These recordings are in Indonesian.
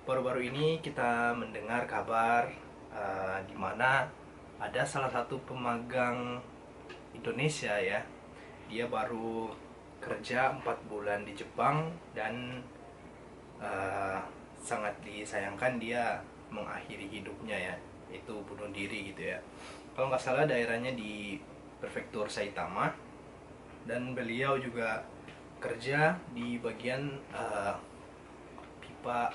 Baru-baru ini kita mendengar kabar di mana ada salah satu pemagang Indonesia ya. Dia baru kerja 4 bulan di Jepang dan eh, sangat disayangkan dia mengakhiri hidupnya ya, itu bunuh diri gitu ya. Kalau nggak salah daerahnya di prefektur Saitama, dan beliau juga kerja di bagian pipa,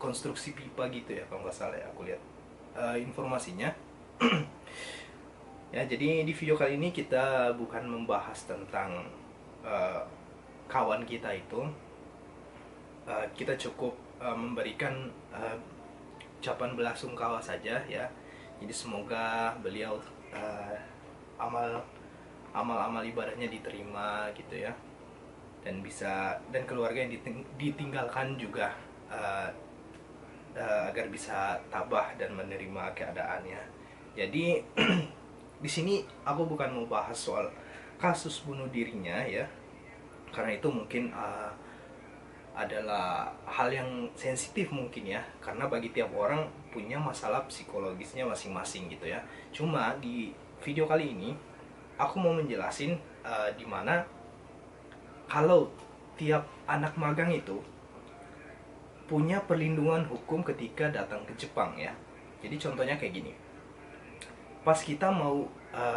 konstruksi pipa gitu ya kalau nggak salah ya, aku lihat informasinya. Ya, jadi di video kali ini kita bukan membahas tentang uh, kawan kita itu. Kita cukup memberikan ucapan belasungkawa saja ya. Jadi semoga beliau uh, amal amal-amal ibadahnya diterima gitu ya, dan keluarga yang ditinggalkan juga uh, agar bisa tabah dan menerima keadaannya. Jadi di sini aku bukan mau bahas soal kasus bunuh dirinya ya, karena itu mungkin adalah hal yang sensitif mungkin ya, karena bagi tiap orang punya masalah psikologisnya masing-masing gitu ya. Cuma di video kali ini aku mau menjelasin di mana kalau tiap anak magang itu punya perlindungan hukum ketika datang ke Jepang ya. Jadi contohnya kayak gini. Pas kita mau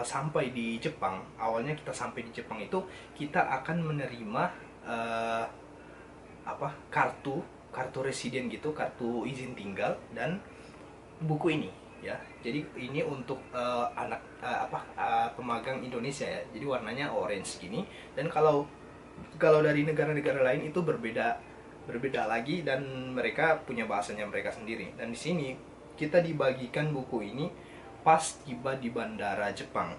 sampai di Jepang, awalnya kita sampai di Jepang itu kita akan menerima uh, kartu kartu residen gitu, kartu izin tinggal dan buku ini ya. Jadi ini untuk pemagang Indonesia ya. Jadi warnanya orange gini, dan kalau kalau dari negara-negara lain itu berbeda berbeda lagi, dan mereka punya bahasanya mereka sendiri. Dan di sini kita dibagikan buku ini pas tiba di bandara Jepang.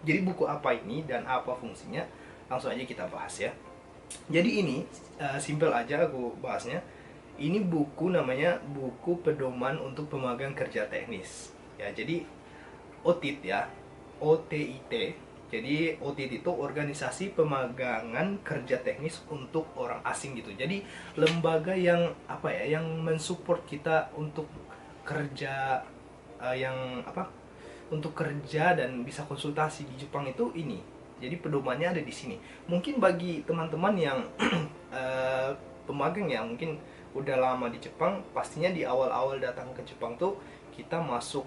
Jadi buku apa ini dan apa fungsinya? Langsung aja kita bahas ya. Jadi ini simple aja aku bahasnya. Ini buku namanya buku pedoman untuk pemagang kerja teknis. Ya, jadi OTIT ya. OTIT. Jadi OTIT itu organisasi pemagangan kerja teknis untuk orang asing gitu. Jadi lembaga yang yang mensupport kita untuk kerja yang untuk kerja dan bisa konsultasi di Jepang itu ini. Jadi pedomannya ada di sini. Mungkin bagi teman-teman yang pemagang ya, mungkin udah lama di Jepang, pastinya di awal-awal datang ke Jepang tuh kita masuk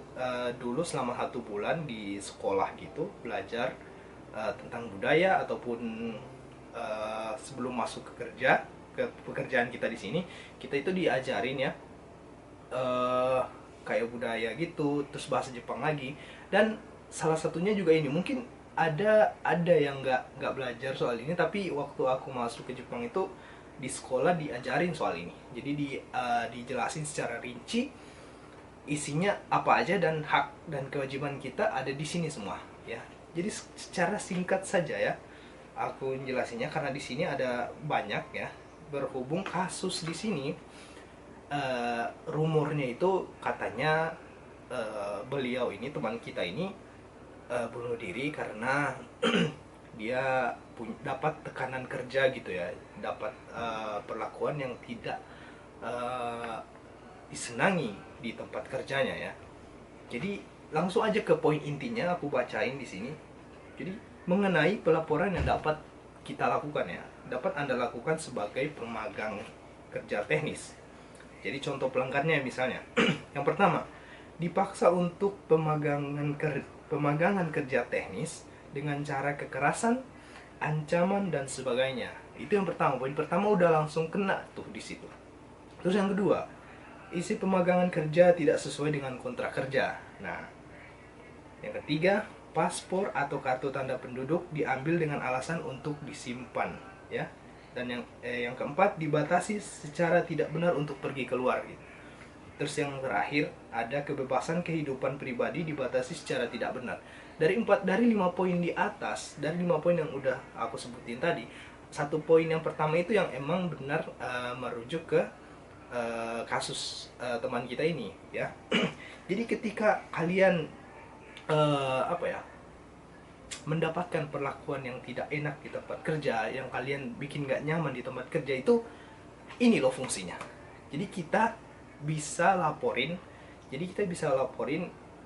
dulu selama 1 bulan di sekolah gitu, belajar tentang budaya, ataupun sebelum masuk ke pekerjaan kita di sini, kita itu diajarin ya kayak budaya gitu, terus bahasa Jepang lagi. Dan salah satunya juga ini, mungkin ada yang nggak belajar soal ini, tapi waktu aku masuk ke Jepang itu di sekolah diajarin soal ini. Jadi dijelasin secara rinci isinya apa aja, dan hak dan kewajiban kita ada di sini semua ya. Jadi secara singkat saja ya aku jelasinnya, karena di sini ada banyak ya. Berhubung kasus di sini, rumornya itu katanya beliau ini, teman kita ini, bunuh diri karena dia dapat tekanan kerja gitu ya, dapat perlakuan yang tidak disenangi di tempat kerjanya ya. Jadi langsung aja ke poin intinya, aku bacain di sini. Jadi mengenai pelaporan yang dapat kita lakukan ya, dapat Anda lakukan sebagai pemagang kerja teknis. Jadi contoh pelanggarannya misalnya, yang pertama, dipaksa untuk pemagangan kerja teknis dengan cara kekerasan, ancaman dan sebagainya. Itu yang pertama. Poin pertama udah langsung kena tuh di situ. Terus yang kedua, isi pemagangan kerja tidak sesuai dengan kontrak kerja. Nah, yang ketiga, paspor atau kartu tanda penduduk diambil dengan alasan untuk disimpan ya. Dan yang keempat, dibatasi secara tidak benar untuk pergi keluar gitu. Terus yang terakhir, ada kebebasan kehidupan pribadi dibatasi secara tidak benar. Dari 5 poin di atas, dari 5 poin yang udah aku sebutin tadi, 1 poin yang pertama itu yang emang benar merujuk ke kasus teman kita ini ya. Jadi ketika kalian mendapatkan perlakuan yang tidak enak di tempat kerja, yang kalian bikin gak nyaman di tempat kerja, itu ini loh fungsinya. Jadi kita bisa laporin,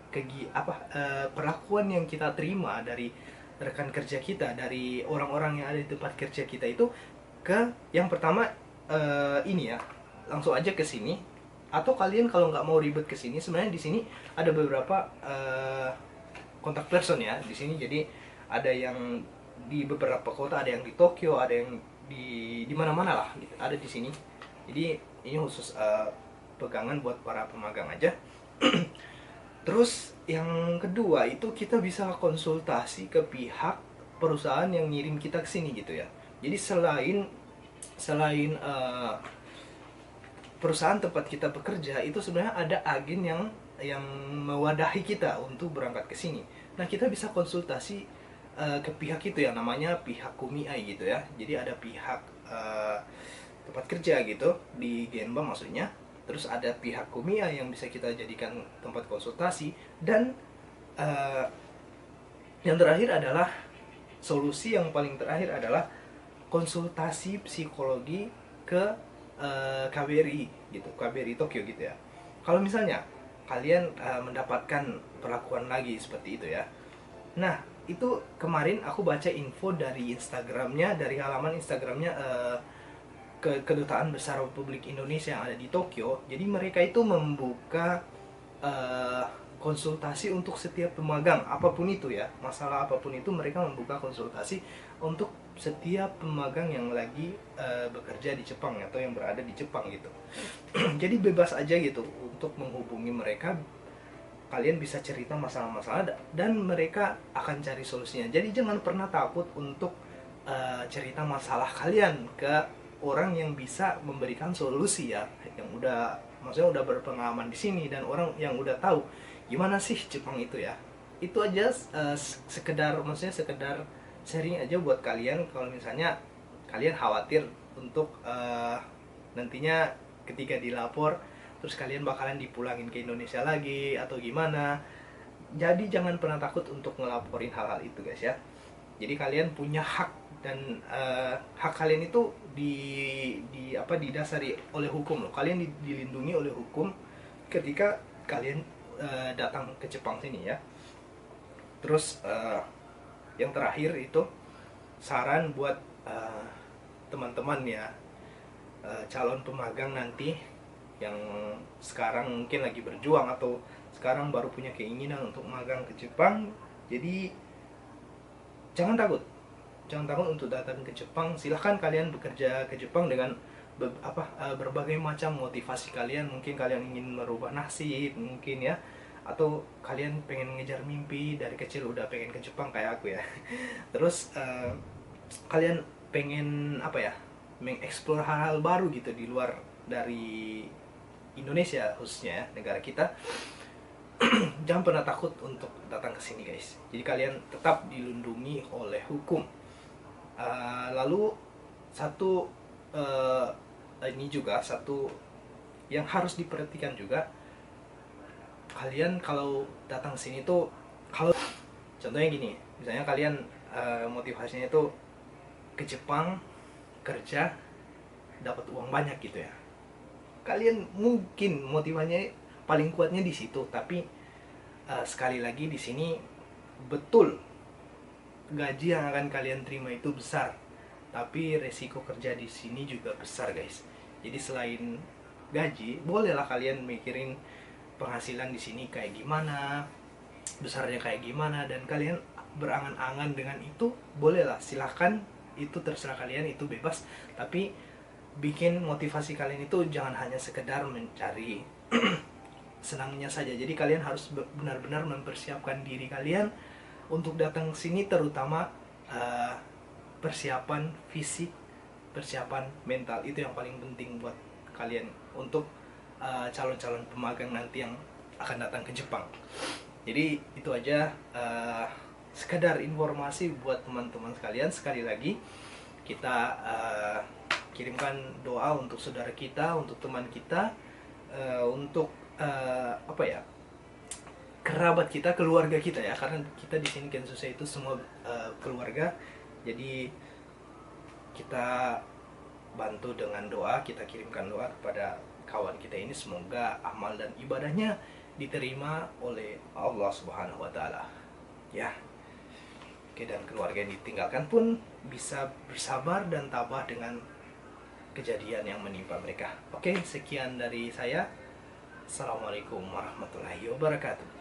ke perlakuan yang kita terima dari rekan kerja kita, dari orang-orang yang ada di tempat kerja kita itu, ke yang pertama, ini ya, langsung aja ke sini. Atau kalian kalau nggak mau ribet ke sini, sebenarnya di sini ada beberapa kontak person ya di sini. Jadi ada yang di beberapa kota, ada yang di Tokyo, ada yang di mana-mana lah gitu, ada di sini. Jadi ini khusus pegangan buat para pemagang aja. Terus yang kedua itu kita bisa konsultasi ke pihak perusahaan yang ngirim kita ke sini gitu ya. Jadi selain perusahaan tempat kita bekerja itu sebenarnya ada agen yang mewadahi kita untuk berangkat ke sini. Nah, kita bisa konsultasi ke pihak itu yang namanya pihak Kumiai gitu ya. Jadi ada pihak tempat kerja gitu di Genba maksudnya. Terus ada pihak Kumiai yang bisa kita jadikan tempat konsultasi, dan eh, yang terakhir adalah solusi yang paling terakhir adalah konsultasi psikologi ke KBRI gitu, KBRI Tokyo gitu ya. Kalau misalnya kalian mendapatkan perlakuan lagi seperti itu ya. Nah, itu kemarin aku baca info dari Instagramnya, dari halaman Instagramnya Kedutaan Besar Republik Indonesia yang ada di Tokyo. Jadi mereka itu membuka eh, konsultasi untuk setiap pemagang apapun itu ya, masalah apapun itu mereka membuka konsultasi untuk setiap pemagang yang lagi bekerja di Jepang atau yang berada di Jepang gitu. Jadi bebas aja gitu untuk menghubungi mereka, kalian bisa cerita masalah-masalah dan mereka akan cari solusinya. Jadi jangan pernah takut untuk cerita masalah kalian ke orang yang bisa memberikan solusi ya, yang udah maksudnya udah berpengalaman di sini dan orang yang udah tahu gimana sih Jepang itu ya. Itu aja sekedar sharing aja buat kalian kalau misalnya kalian khawatir untuk nantinya ketika dilapor terus kalian bakalan dipulangin ke Indonesia lagi atau gimana. Jadi jangan pernah takut untuk ngelaporin hal-hal itu guys ya. Jadi kalian punya hak, dan hak kalian itu didasari oleh hukum loh. Kalian dilindungi oleh hukum ketika kalian datang ke Jepang sini ya. Terus yang terakhir itu saran buat teman-teman ya, calon pemagang nanti yang sekarang mungkin lagi berjuang atau sekarang baru punya keinginan untuk magang ke Jepang. Jadi jangan takut untuk datang ke Jepang. Silahkan kalian bekerja ke Jepang dengan berbagai macam motivasi kalian. Mungkin kalian ingin merubah nasib mungkin ya, atau kalian pengen ngejar mimpi dari kecil udah pengen ke Jepang kayak aku ya. Terus kalian pengen mengeksplor hal-hal baru gitu di luar dari Indonesia khususnya ya, negara kita. Jangan pernah takut untuk datang ke sini guys. Jadi kalian tetap dilindungi oleh hukum. Lalu ini juga satu yang harus diperhatikan juga, kalian kalau datang ke sini tuh, kalau contohnya gini, misalnya kalian motivasinya itu ke Jepang kerja dapat uang banyak gitu ya, kalian mungkin motivasinya paling kuatnya di situ. Tapi sekali lagi di sini betul gaji yang akan kalian terima itu besar, tapi resiko kerja di sini juga besar guys. Jadi selain gaji, bolehlah kalian mikirin penghasilan di sini kayak gimana, besarnya kayak gimana, dan kalian berangan-angan dengan itu, bolehlah, silahkan, itu terserah kalian, itu bebas. Tapi bikin motivasi kalian itu jangan hanya sekedar mencari senangnya saja. Jadi kalian harus benar-benar mempersiapkan diri kalian untuk datang ke sini, terutama persiapan fisik, persiapan mental, itu yang paling penting buat kalian untuk calon-calon pemagang nanti yang akan datang ke Jepang. Jadi itu aja sekedar informasi buat teman-teman sekalian. Sekali lagi kita kirimkan doa untuk saudara kita, untuk teman kita, untuk kerabat kita, keluarga kita ya, karena kita di sini Kensusei itu semua keluarga. Jadi kita bantu dengan doa, kita kirimkan doa kepada kawan kita ini semoga amal dan ibadahnya diterima oleh Allah Subhanahu wa taala. Ya. Oke, dan keluarga yang ditinggalkan pun bisa bersabar dan tabah dengan kejadian yang menimpa mereka. Oke, sekian dari saya. Assalamualaikum warahmatullahi wabarakatuh.